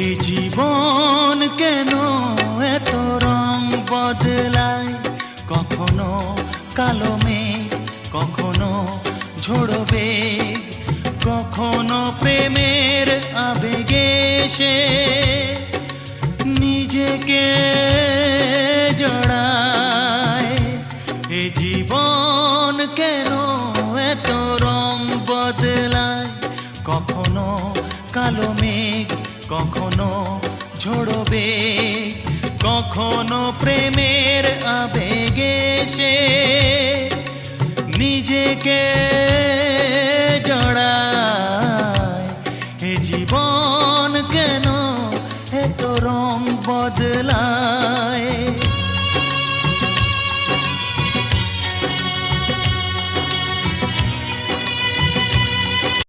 এ জীবন কেন এত রং বদলায়, কখনো কালো মেঘ, কখনো ঝোড়ো বেগ, কখনো প্রেমের আবেগে সে নিজেকে জড়ায়। এ জীবন কেন এত রং বদলায়, কখনো কালো মেঘ, কখনো ঝোড়ো বেগ, কখনো প্রেমের আবেগে সে নিজেকে জড়ায়।